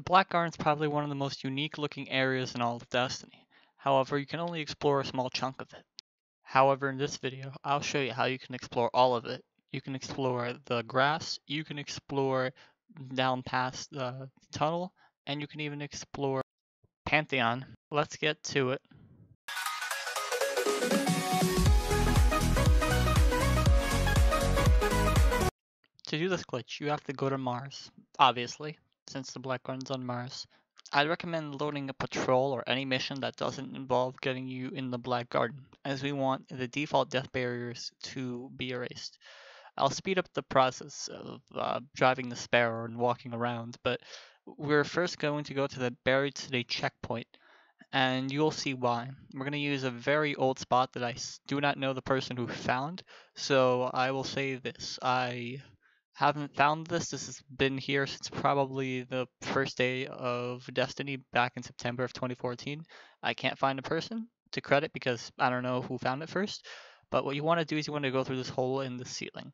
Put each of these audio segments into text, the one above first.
Black Garden is probably one of the most unique looking areas in all of Destiny. However, you can only explore a small chunk of it. However, in this video, I'll show you how you can explore all of it. You can explore the grass, you can explore down past the tunnel, and you can even explore Pantheon. Let's get to it. To do this glitch, you have to go to Mars, obviously, since the Black Garden's on Mars. I'd recommend loading a patrol or any mission that doesn't involve getting you in the Black Garden, as we want the default death barriers to be erased. I'll speed up the process of driving the Sparrow and walking around, but we're first going to go to the Buried City checkpoint, and you'll see why. We're going to use a very old spot that I do not know the person who found, so I will say this. I haven't found this. This has been here since probably the first day of Destiny back in September of 2014. I can't find a person to credit because I don't know who found it first. But what you want to do is you want to go through this hole in the ceiling.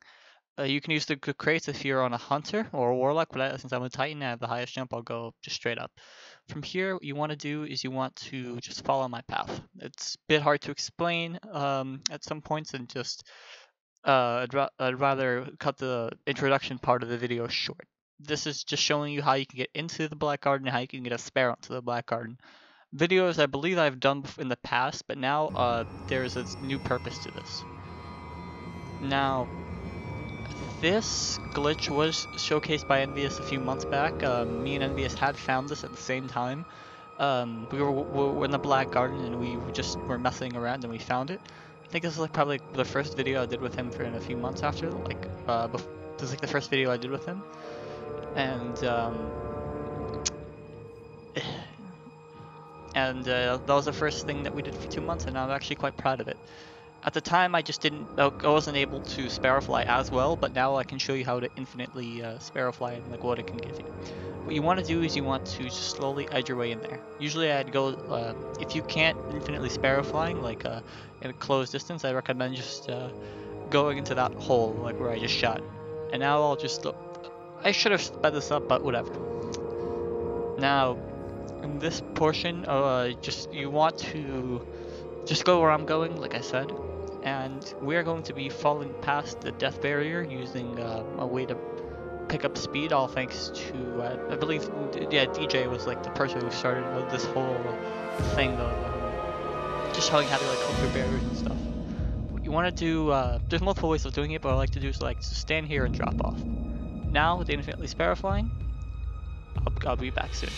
You can use the crates if you're on a hunter or a warlock, but since I'm a titan and I have the highest jump, I'll go just straight up. From here, what you want to do is you want to just follow my path. It's a bit hard to explain at some points, and just I'd rather cut the introduction part of the video short. This is just showing you how you can get into the Black Garden and how you can get a Sparrow into the Black Garden. Videos I believe I've done in the past, but now there's a new purpose to this. Now, this glitch was showcased by Envious a few months back. Me and Envious had found this at the same time. We were in the Black Garden and we just were messing around and we found it. I think this is like probably the first video I did with him for in a few months after, this is like the first video I did with him, and that was the first thing that we did for 2 months, and I'm actually quite proud of it. At the time, I wasn't able to Sparrowfly as well, but now I can show you how to infinitely Sparrowfly and like what it can give you. What you want to do is you want to just slowly edge your way in there. Usually I'd go, if you can't infinitely Sparrowflying, like in a close distance, I recommend just going into that hole, like where I just shot. And now I'll just, I should have sped this up, but whatever. Now, in this portion, you want to just go where I'm going, like I said. And we're going to be falling past the death barrier using a way to pick up speed, all thanks to, I believe, yeah, DJ was like the person who started this whole thing of just showing how to like go through barriers and stuff. What you want to do, there's multiple ways of doing it, but what I like to do is like just stand here and drop off. Now, with the infinitely Sparrowflying, I'll be back soon.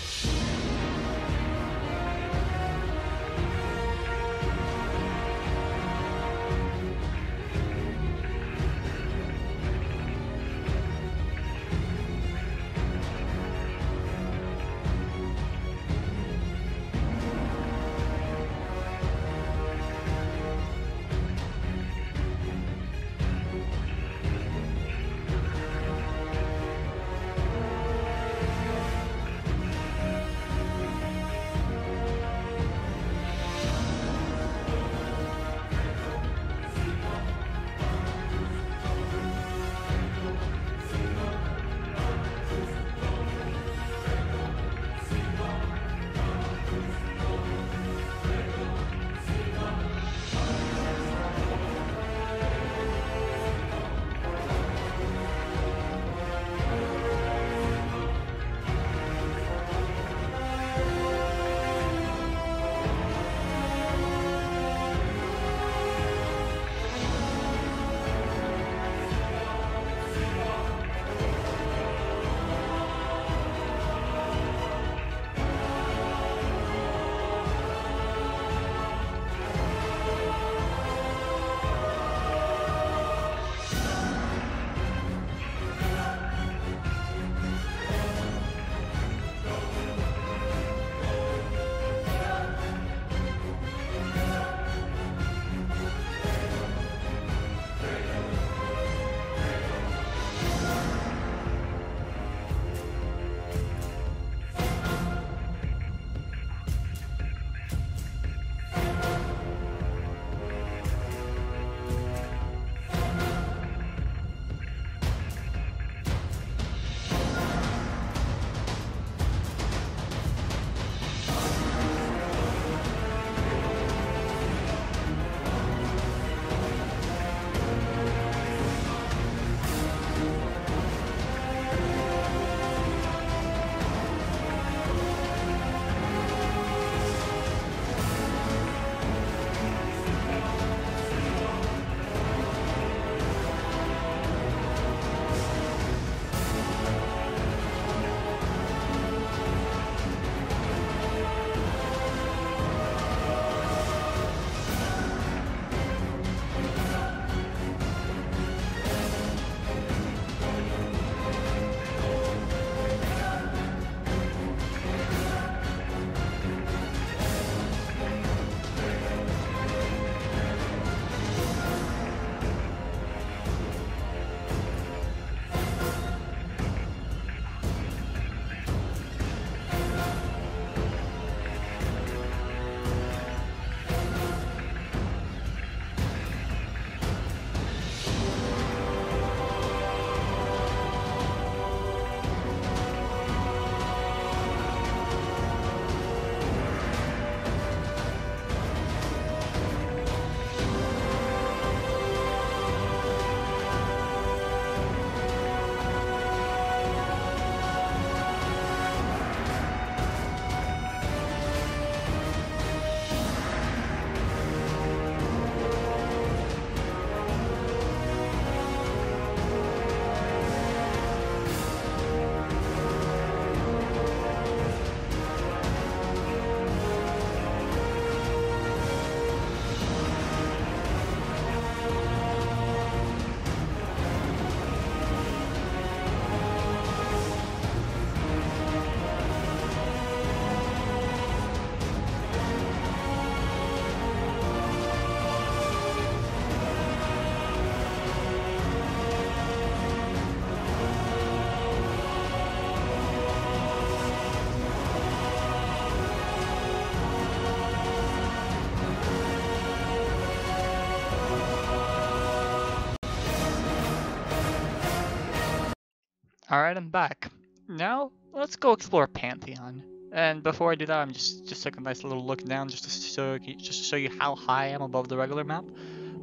Alright, I'm back. Now, let's go explore Pantheon. And before I do that, I'm just take a nice little look down just to show you how high I am above the regular map.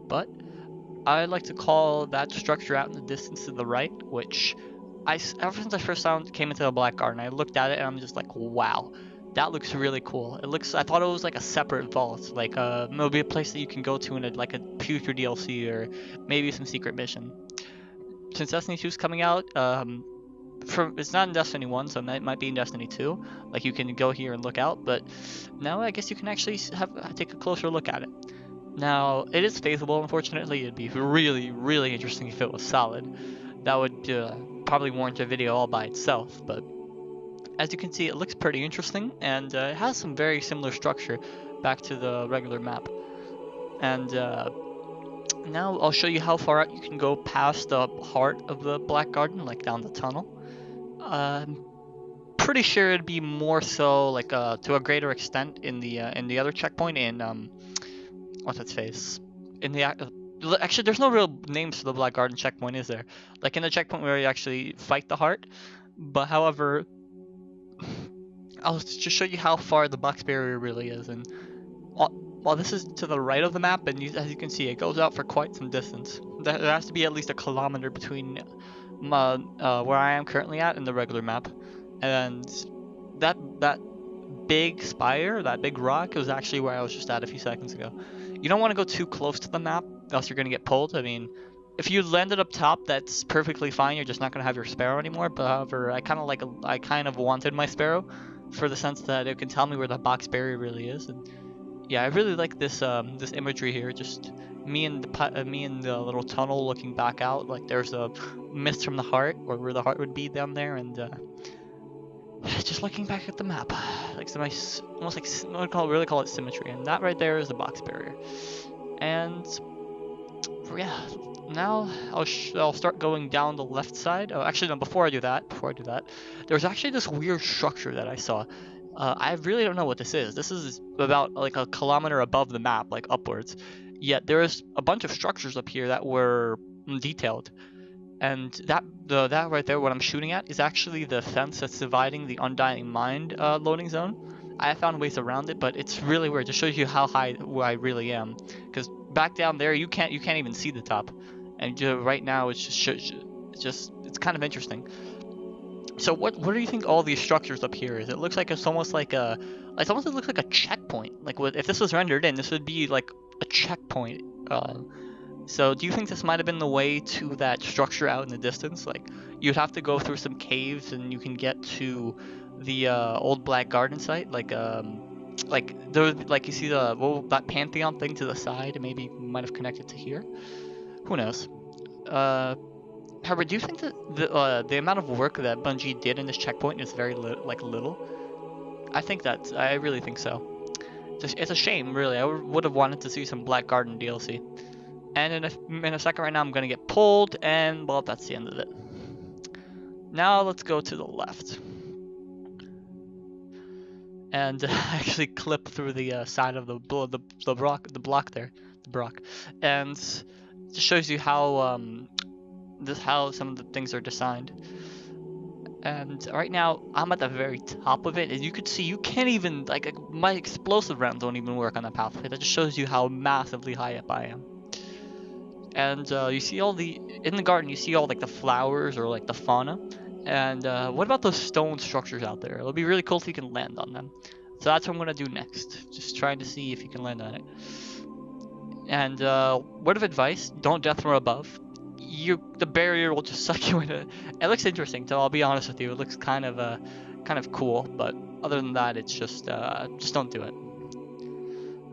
But I like to call that structure out in the distance to the right, which ever since I first came into the Black Garden, I looked at it and I'm just like, wow, that looks really cool. I thought it was like a separate vault, like maybe a place that you can go to in like a future DLC or maybe some secret mission. Since Destiny 2 is coming out, it's not in Destiny 1, so it might be in Destiny 2. Like, you can go here and look out, but now I guess you can actually take a closer look at it. Now, it is feasible, unfortunately. It'd be really, really interesting if it was solid. That would probably warrant a video all by itself, but as you can see, it looks pretty interesting, and it has some very similar structure back to the regular map. And now I'll show you how far out you can go past the heart of the Black Garden, like down the tunnel. Pretty sure it'd be more so like to a greater extent in the other checkpoint in what's its face? Actually, there's no real names for the Black Garden checkpoint, is there? Like in the checkpoint where you actually fight the heart. But however, I'll just show you how far the box barrier really is. And while this is to the right of the map, and as you can see, it goes out for quite some distance. There has to be at least a kilometer between where I am currently at and the regular map. And that big spire, that big rock, was actually where I was just at a few seconds ago. You don't want to go too close to the map, else you're going to get pulled. I mean, if you landed up top, that's perfectly fine. You're just not going to have your sparrow anymore. But however, I kind of wanted my sparrow for the sense that it can tell me where the box barrier really is. And yeah, I really like this this imagery here. Just me and the little tunnel looking back out, like there's a mist from the heart, or where the heart would be down there, and just looking back at the map, like some nice, almost like I would really call it symmetry. And that right there is the box barrier. And yeah, now I'll start going down the left side. Oh, actually no, before I do that, there's actually this weird structure that I saw. I really don't know what this is. This is about like a kilometer above the map, like upwards. Yet there is a bunch of structures up here that were detailed. And that right there, what I'm shooting at, is actually the fence that's dividing the Undying Mind loading zone. I found ways around it, but it's really weird. It just shows you how high where I really am. Because back down there, you can't even see the top. And right now, it's kind of interesting. So what do you think all these structures up here is? It looks like it's almost like it looks like a checkpoint. Like if this was rendered in, this would be like a checkpoint. So do you think this might have been the way to that structure out in the distance? Like you'd have to go through some caves and you can get to the old Black Garden site. Like you see that Pantheon thing to the side, and maybe might have connected to here. Who knows? However, do you think that the amount of work that Bungie did in this checkpoint is very little? I really think so. It's a shame, really. I would have wanted to see some Black Garden DLC. And in a second right now, I'm going to get pulled, and, well, that's the end of it. Now let's go to the left. And actually clip through the side of the block there. And it just shows you how how some of the things are designed. And right now, I'm at the very top of it, and you could see you can't even, like, my explosive rounds don't even work on that pathway. That just shows you how massively high up I am. And you see in the garden, you see all like the flowers or like the fauna. And what about those stone structures out there? It'll be really cool if you can land on them. So that's what I'm gonna do next. Just trying to see if you can land on it. And word of advice: don't death from above. The barrier will just suck you into it. It looks interesting, so I'll be honest with you. It looks kind of cool, but other than that, it's just don't do it.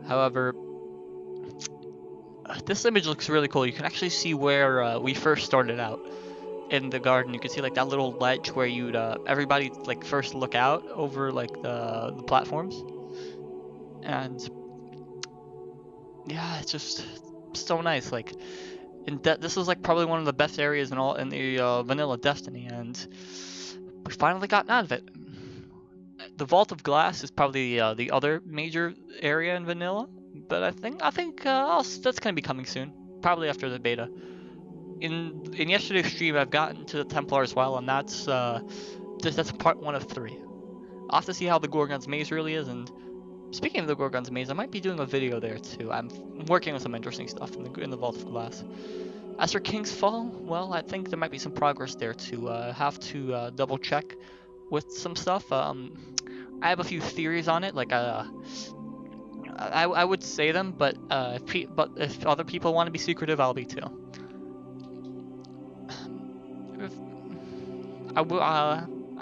However, this image looks really cool. You can actually see where we first started out in the garden. You can see like that little ledge where you'd everybody like first look out over like the platforms. And yeah, it's just so nice. Like this was like probably one of the best areas in the vanilla Destiny, and we finally gotten out of it. The Vault of Glass is probably the other major area in vanilla. But I think that's gonna be coming soon, probably after the beta. in yesterday's stream, I've gotten to the Templar as well, and that's part 1 of 3. I'll have to see how the Gorgon's Maze really is, and speaking of the Gorgon's Maze, I might be doing a video there too. I'm working on some interesting stuff in the Vault of Glass. As for King's Fall, well, I think there might be some progress there to have to double check with some stuff. I have a few theories on it, like I would say them, but if other people want to be secretive, I'll be too. I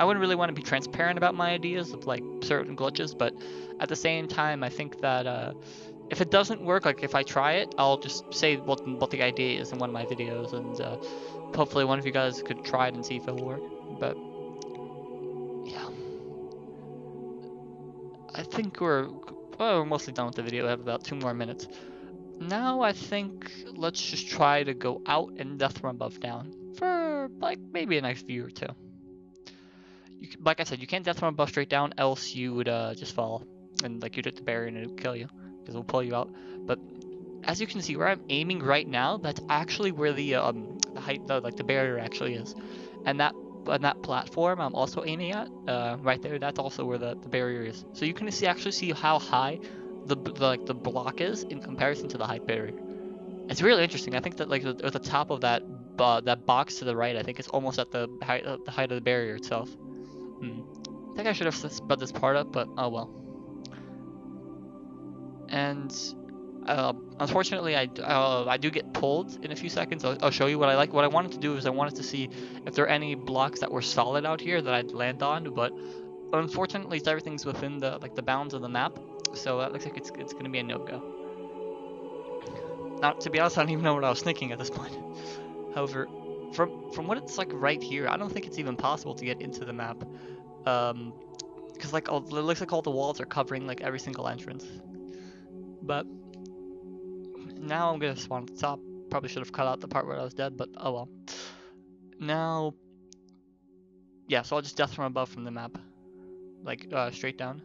wouldn't really want to be transparent about my ideas of like certain glitches, but at the same time, I think that if it doesn't work, like if I try it, I'll just say what the idea is in one of my videos, and hopefully one of you guys could try it and see if it'll work. But yeah, I think we're mostly done with the video. I have about 2 more minutes. Now I think let's just try to go out and death from above down for like maybe a nice view or 2. Like I said, you can't death from above straight down, else you would just fall and like you'd hit the barrier and it would kill you because it'll pull you out. But as you can see, where I'm aiming right now, that's actually where the height, like the barrier actually is, and that platform I'm also aiming at right there. That's also where the barrier is. So you can actually see how high the block is in comparison to the height barrier. It's really interesting. I think that like at the top of that box to the right, I think it's almost at the height of the barrier itself. I think I should have sped this part up, but oh well. And unfortunately, I do get pulled in a few seconds. I'll show you what I like. What I wanted to do is I wanted to see if there are any blocks that were solid out here that I'd land on, but unfortunately, everything's within the bounds of the map, so that looks like it's gonna be a no-go. Now, to be honest, I don't even know what I was thinking at this point. However, from what it's like right here, I don't think it's even possible to get into the map, because like it looks like all the walls are covering like every single entrance. But now I'm gonna spawn at the top. Probably should have cut out the part where I was dead, but oh well. Now, yeah, so I'll just death from above from the map, like straight down.